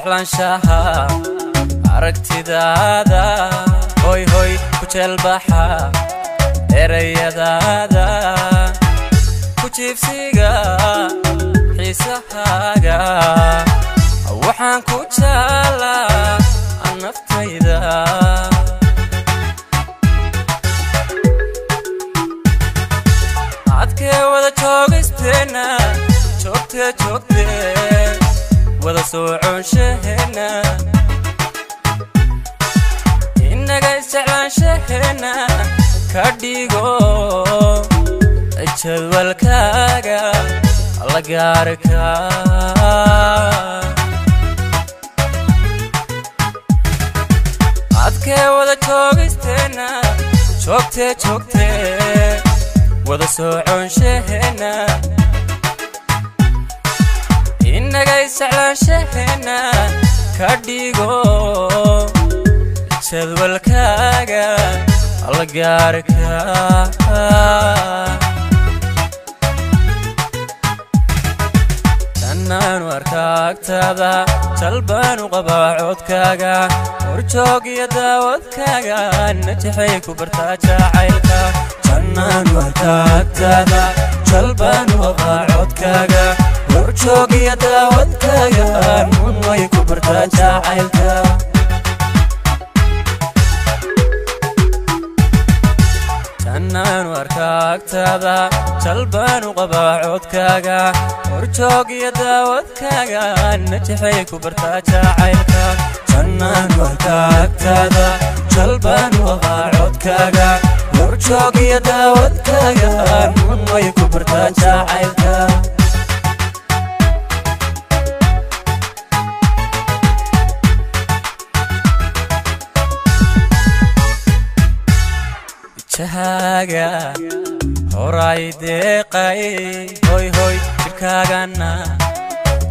jeclaanshaha aragtidaada hoy hoy ku jelbaxa erayadaada ku jiifsiga xiisahaaga waxaan ku jeclaa naftayda adkee wada joogisteena joogte wada soconshahena innaga isjeclaanshaheena ka dhigo jadwalkaaga la gaarka adkee wada joogisteena joogte wada soconshahena innaga isjeclaanshaheena ka dhigo jadwalkaaga la gaarka jannaan arkaagtaada jalbaan u qabaa codkaaga horjoog iyo daawadkaaga najaxay ku bartaa jacaylka jannaan arkaagtaada jalbaan u qabaa codkaaga horjoog iyo daawadkaaga nun way ku bartaa jacaylka jannaan arkaagtaada jalbaan u qabaa codkaaga horjoog iyo daawadkaaga najaxay ku bartaa jacaylka jannaan arkaagtaada jalbaan u qabaa codkaaga horjoog iyo daawadkaaga nun way ku bartaa jacaylka jahaaga horay deeqay hoy hoy jirkaagana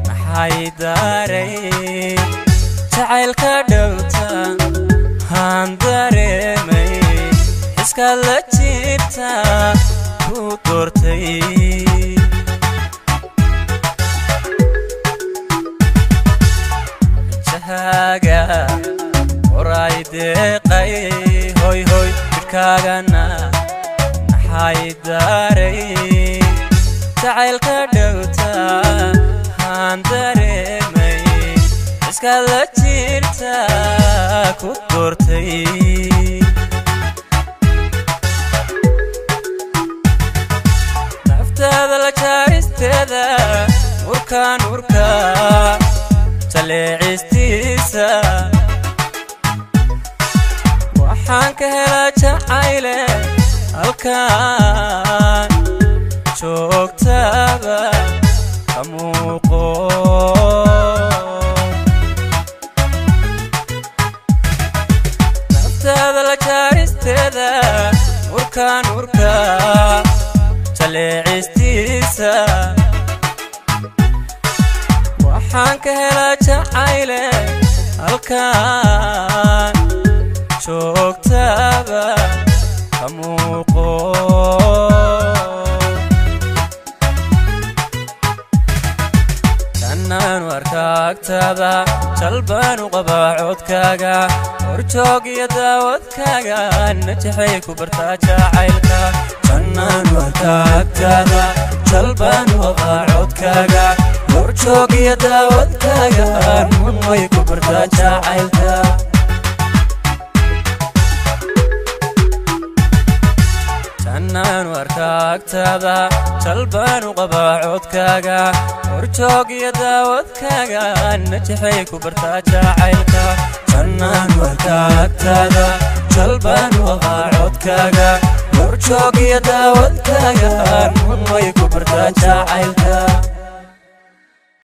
maxay daaray jacaylka dhowta haan dareemay xiskaad la jirta ku doortay jahaaga horay deeqay hoy hoy jirkaagana maxay daaray jacaylka dhowta haan dareemay xiskaad la jirta ku doortay naftaada la jaaristeeda urka jaleecistiisa waxaan ka helaa jacayle halkaan joogtaada ka muuqo naftaada la jaaristeeda urka jaleecistiisa waxaan ka helaa jacayle halkaan joogtaada ka muuqo jannaan arkaagtaada jalbaan u qabaa codkaaga horjoog iyo daawadkaaga najaxay ku bartaa jacaylka jannaan arkaagtaada jalbaan u qabaa codkaaga horjoog iyo daawadkaaga nun way ku bartaa jacaylka jannaan arkaagtaada jalbaan u qabaa codkaaga horjoog iyo daawadkaaga najaxay ku bartaa jacaylka jannaan arkaagtaada jalbaan u qabaa codkaaga horjoog iyo daawadkaaga nun way ku bartaa jacaylka